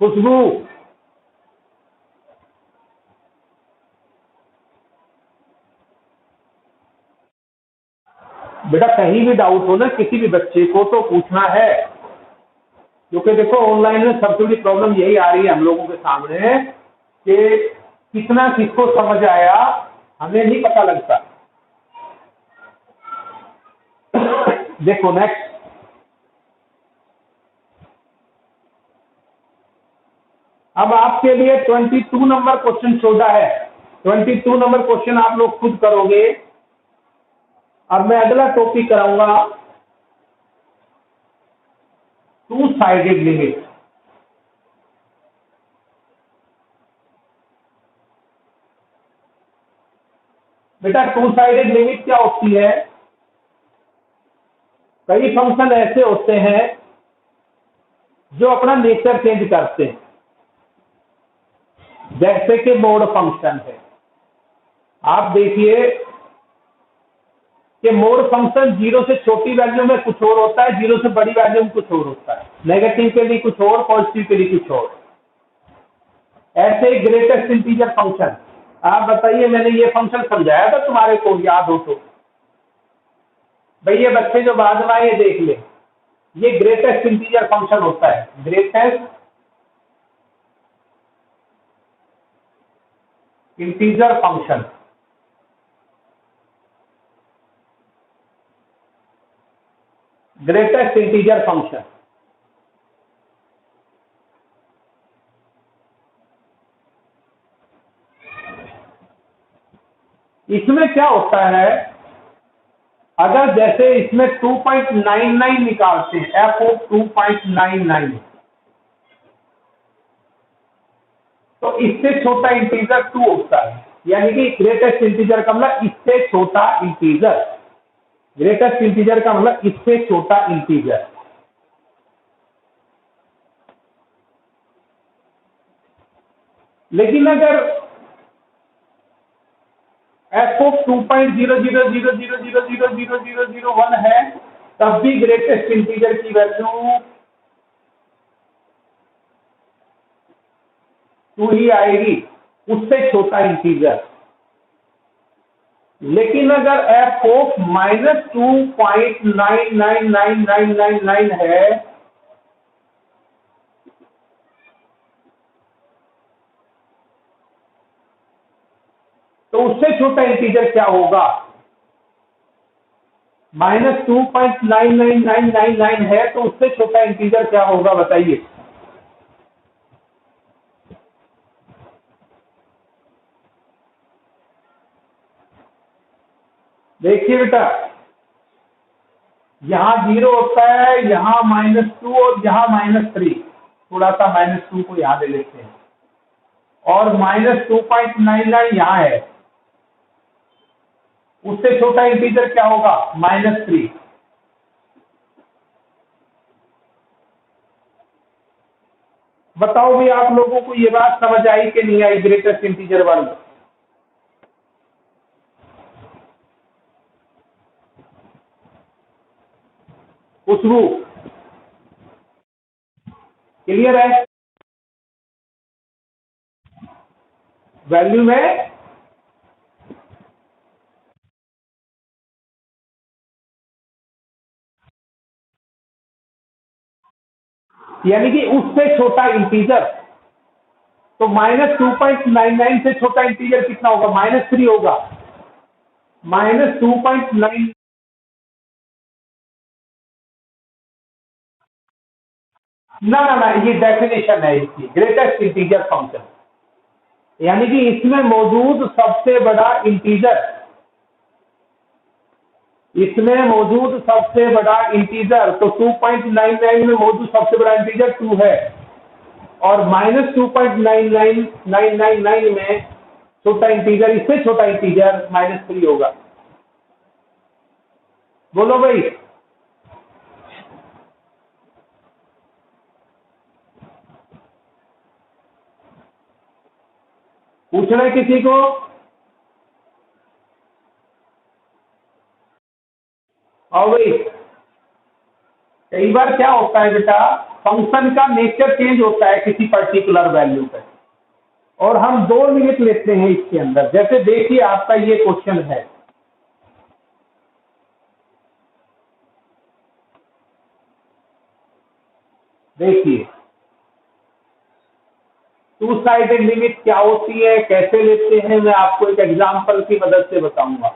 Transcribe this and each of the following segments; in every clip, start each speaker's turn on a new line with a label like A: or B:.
A: खुशबू, बेटा कहीं भी डाउट हो ना किसी भी बच्चे को तो पूछना है, क्योंकि देखो ऑनलाइन में सबसे बड़ी प्रॉब्लम यही आ रही है हम लोगों के सामने कि कितना किसको समझ आया हमें नहीं पता लगता। देखो नेक्स्ट, अब आपके लिए 22 नंबर क्वेश्चन छोड़ा है। 22 नंबर क्वेश्चन आप लोग खुद करोगे। अब मैं अगला टॉपिक कराऊंगा, टू साइडेड लिमिट। बेटा टू साइडेड लिमिट क्या होती है? कई फंक्शन ऐसे होते हैं जो अपना नेचर चेंज करते हैं, जैसे कि मोड फंक्शन है। आप देखिए कि मोड फंक्शन जीरो से छोटी वैल्यू में कुछ और होता है, जीरो से बड़ी वैल्यू में कुछ और होता है, नेगेटिव के लिए कुछ और, पॉजिटिव के लिए कुछ और। ऐसे ग्रेटेस्ट इंटीजर फंक्शन, आप बताइए मैंने ये फंक्शन समझाया था तुम्हारे को, याद हो तो? भाई ये बच्चे जो बाद में आए देख ले, ये ग्रेटेस्ट इंटीजर फंक्शन होता है, greatest integer function. Greatest integer function इसमें क्या होता है, अगर जैसे इसमें 2.99 निकालते हैं, एफ ऑफ 2.99, तो इससे छोटा इंटीजर 2 होता है, यानी कि ग्रेटेस्ट इंटीजर का मतलब इससे छोटा इंटीजर। ग्रेटेस्ट इंटीजर का मतलब इससे छोटा इंटीजर। लेकिन अगर एफ ऑफ 2.0000000001 है, तब भी ग्रेटेस्ट इंटीजर की वैल्यू 2 ही आएगी, उससे छोटा इंटीजर। लेकिन अगर एफ ऑफ -2.999999 है, तो उससे छोटा इंटीजर क्या होगा? -2.99999 है तो उससे छोटा इंटीजर क्या होगा बताइए? देखिए बेटा, यहां 0 होता है, यहां -2 और यहां -3। थोड़ा सा -2 को यहां ले लेते हैं, और -2.99 यहां है, उससे छोटा इंटीजर क्या होगा? -3। बताओ भी आप लोगों को ये बात समझ आई कि नहीं आई, ग्रेटेस्ट इंटीजर वाली? खुशबू, क्लियर है? वैल्यू में यानी कि उससे छोटा इंटीजर, तो -2.99 से छोटा इंटीजर कितना होगा? -3 होगा। -2.9, ना ना ना, ये डेफिनेशन है इसकी, ग्रेटेस्ट इंटीजर फंक्शन, यानी कि इसमें मौजूद सबसे बड़ा इंटीजर, इसमें मौजूद सबसे बड़ा इंटीजर, तो 2.99 में मौजूद सबसे बड़ा इंटीजर 2 है, और -2.99999 में छोटा इंटीजर, इससे छोटा इंटीजर -3 होगा। बोलो भाई, पूछना है किसी को? आओ भाई, कई बार क्या होता है बेटा, फंक्शन का नेचर चेंज होता है किसी पर्टिकुलर वैल्यू पे, और हम दो लिमिट लेते हैं इसके अंदर। जैसे देखिए आपका ये क्वेश्चन है, देखिए टू साइडेड लिमिट क्या होती है, कैसे लेते हैं, मैं आपको एक एग्जांपल की मदद से बताऊंगा।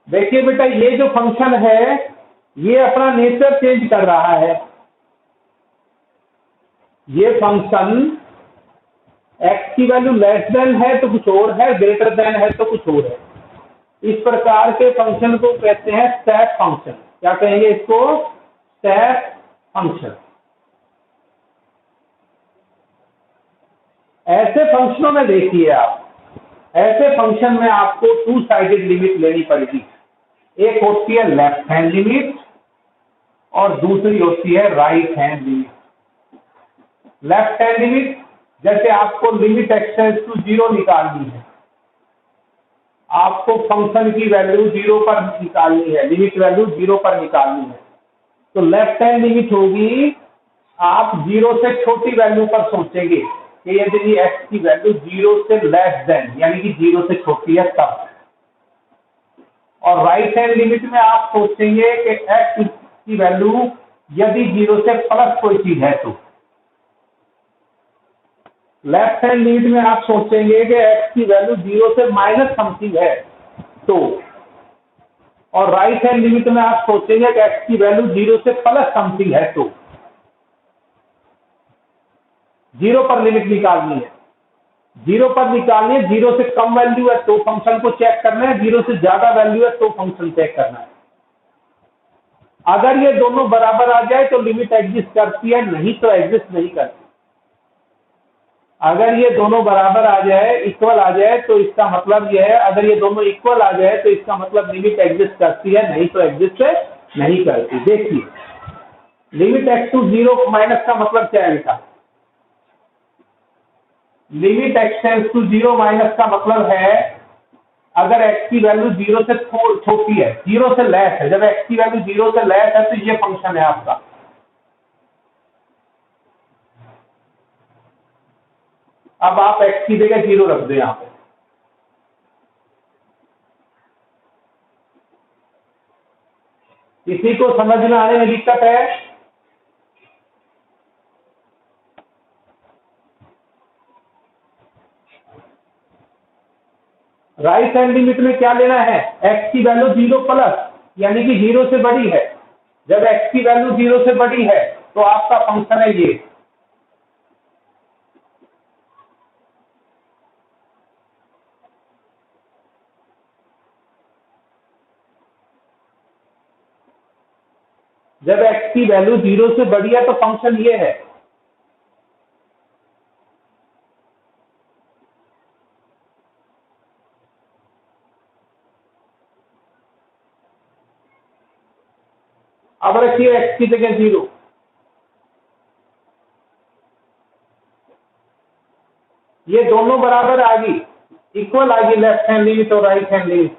A: देखिए बेटा, ये जो फंक्शन है ये अपना नेचर चेंज कर रहा है। ये फंक्शन एक्स की वैल्यू लेस देन है तो कुछ और है, ग्रेटर देन है तो कुछ और है। इस प्रकार के फंक्शन को कहते हैं स्टेप फंक्शन। क्या कहेंगे इसको? Step function. ऐसे फंक्शनों में देखिए आप, ऐसे फंक्शन में आपको टू साइडेड लिमिट लेनी पड़ेगी। एक होती है लेफ्ट हैंड लिमिट और दूसरी होती है right hand limit. Left hand limit, जैसे आपको लिमिट एक्सटेंड्स टू जीरो निकालनी है, आपको फंक्शन की वैल्यू जीरो पर निकालनी है, लिमिट वैल्यू जीरो पर निकालनी है, तो लेफ्ट हैंड लिमिट होगी, आप जीरो से छोटी वैल्यू पर सोचेंगे कि यदि एक्स की वैल्यू जीरो से लेस देन यानी कि जीरो से छोटी है तब। और राइट हैंड लिमिट में आप सोचेंगे कि एक्स की वैल्यू यदि जीरो से प्लस कोई चीज है तो। लेफ्ट हैंड लिमिट में आप सोचेंगे कि एक्स की वैल्यू जीरो से माइनस समथिंग है तो। और राइट हैंड लिमिट में आप सोचेंगे कि एक्स की वैल्यू जीरो से प्लस समथिंग है तो। जीरो पर लिमिट निकालनी है, जीरो पर निकालनी है, जीरो से कम वैल्यू है तो फंक्शन को चेक करना है, जीरो से ज्यादा वैल्यू है तो फंक्शन चेक करना है। अगर ये दोनों बराबर आ जाए तो लिमिट एग्जिस्ट करती है, नहीं तो एग्जिस्ट नहीं करती। अगर ये दोनों बराबर आ जाए, इक्वल आ जाए, तो इसका मतलब यह है, अगर ये दोनों इक्वल आ जाए तो इसका मतलब लिमिट एग्जिस्ट करती है, नहीं तो एग्जिस्ट नहीं करती। देखिए limit X to zero minus का मतलब क्या है बेटा? Limit X tends to zero minus का मतलब है अगर एक्स की वैल्यू जीरो से छोटी है, जीरो से लेस है, जब एक्स की वैल्यू जीरो से लेस है तो ये फंक्शन है आपका। अब आप एक्स की जगह जीरो रख दो यहां पे। किसी को समझ में आने में दिक्कत है? राइट हैंड लिमिट में क्या लेना है? एक्स की वैल्यू जीरो प्लस यानी कि जीरो से बड़ी है। जब एक्स की वैल्यू जीरो से बड़ी है तो आपका फंक्शन है ये। जब एक्स की वैल्यू जीरो से बड़ी है तो फंक्शन ये है। अब रखिए एक्स की जगह जीरो। ये दोनों बराबर आ गई, इक्वल आ गई लेफ्ट हैंड लिमिट और राइट हैंड लिमिट।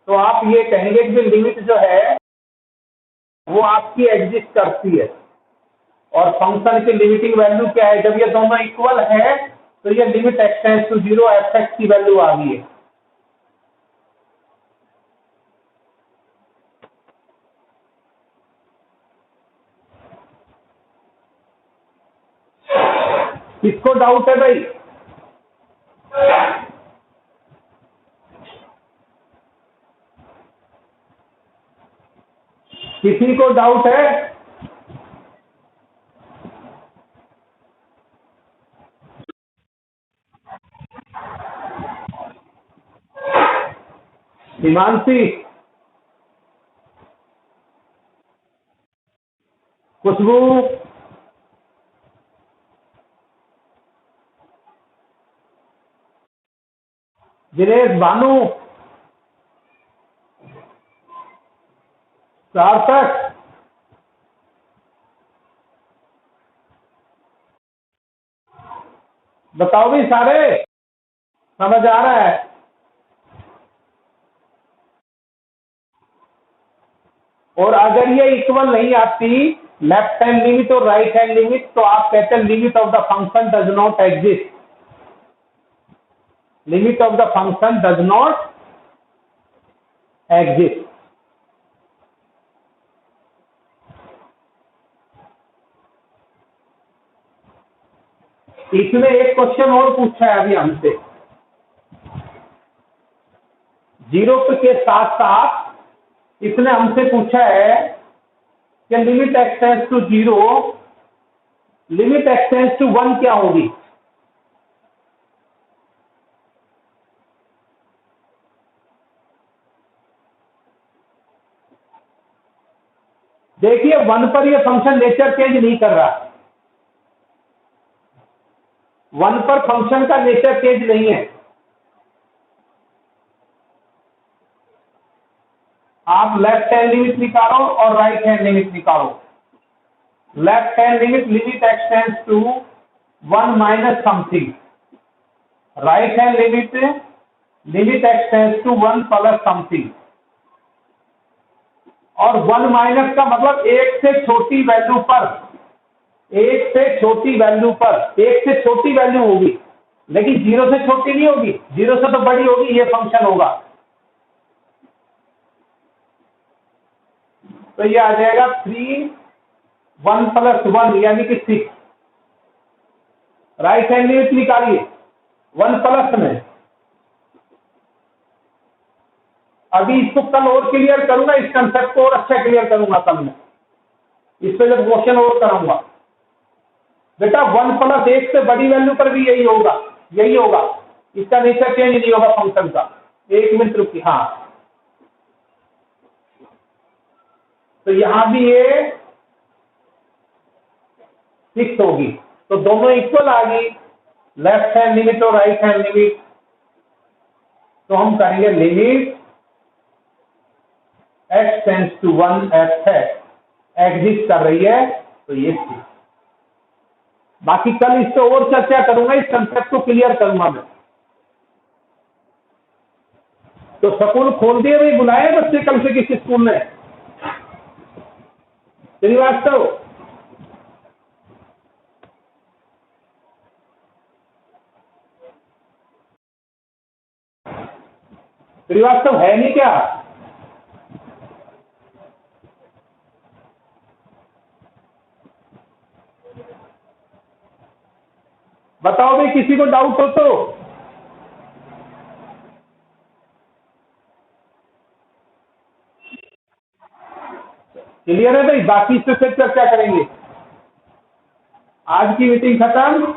A: तो आप ये कहेंगे कि लिमिट जो है वो आपकी एग्जिस्ट करती है। और फंक्शन की लिमिटिंग वैल्यू क्या है? जब ये दोनों इक्वल है तो ये limit X tends to zero F X की वैल्यू आ गई है। किसको डाउट है भाई? किसी को डाउट है? हिमांशी, खुशबू, दिनेश, भानु, सार्थक, बताओ भी सारे, समझ आ रहा है? और अगर ये इक्वल नहीं आती लेफ्ट हैंड लिमिट और राइट हैंड लिमिट, तो आप कहते हैं limit of the function does not exist. Limit of the function does not exist. इसमें एक क्वेश्चन और पूछा है अभी हमसे, जीरो के साथ साथ इसने हमसे पूछा है कि limit X tends to zero, limit X tends to one क्या होगी? देखिए, वन पर ये फंक्शन नेचर चेंज नहीं कर रहा, वन पर फंक्शन का नेचर चेंज नहीं है। आप लेफ्ट हैंड लिमिट निकालो और राइट हैंड लिमिट निकालो। Left hand limit, limit X tends to one minus something, right hand limit, limit X tends to one plus something. और वन माइनस का मतलब एक से छोटी वैल्यू पर, एक से छोटी वैल्यू पर, एक से छोटी वैल्यू होगी, लेकिन जीरो से छोटी नहीं होगी, जीरो से तो बड़ी होगी, ये फंक्शन होगा। तो ये आ जाएगा 3 1 + 1 यानी कि 6। राइट हैंड लिमिट निकालिए 1 प्लस में। अभी इसको कल और क्लियर करूंगा, इस कंसेप्ट को और अच्छा क्लियर करूंगा कल मैं, इस पे जब क्वेश्चन और करूंगा। बेटा 1 + 1 से बड़ी वैल्यू पर भी यही होगा, यही होगा, इसका नेचर चेंज नहीं होगा फंक्शन का। एक मिनट रुकिए, हाँ, तो यहां भी ये 6 होगी, तो दोनों इक्वल आ गई, लेफ्ट हैंड लिमिट और राइट हैंड लिमिट। तो हम करेंगे limit x tends to 1 at exist कर रही है, तो ये 6। बाकी कल इस पे और चर्चा करूंगा, इस कंसेप्ट को क्लियर करूंगा मैं। तो स्कूल खोल दिए भाई, बुलाए बच्चे कल से किसी स्कूल में? श्रीवास्तव, श्रीवास्तव है नहीं क्या? बताओ भाई, किसी को डाउट हो तो? क्लियर है भाई? बाकी इस पे फिर चर्चा करेंगे। आज की मीटिंग खत्म।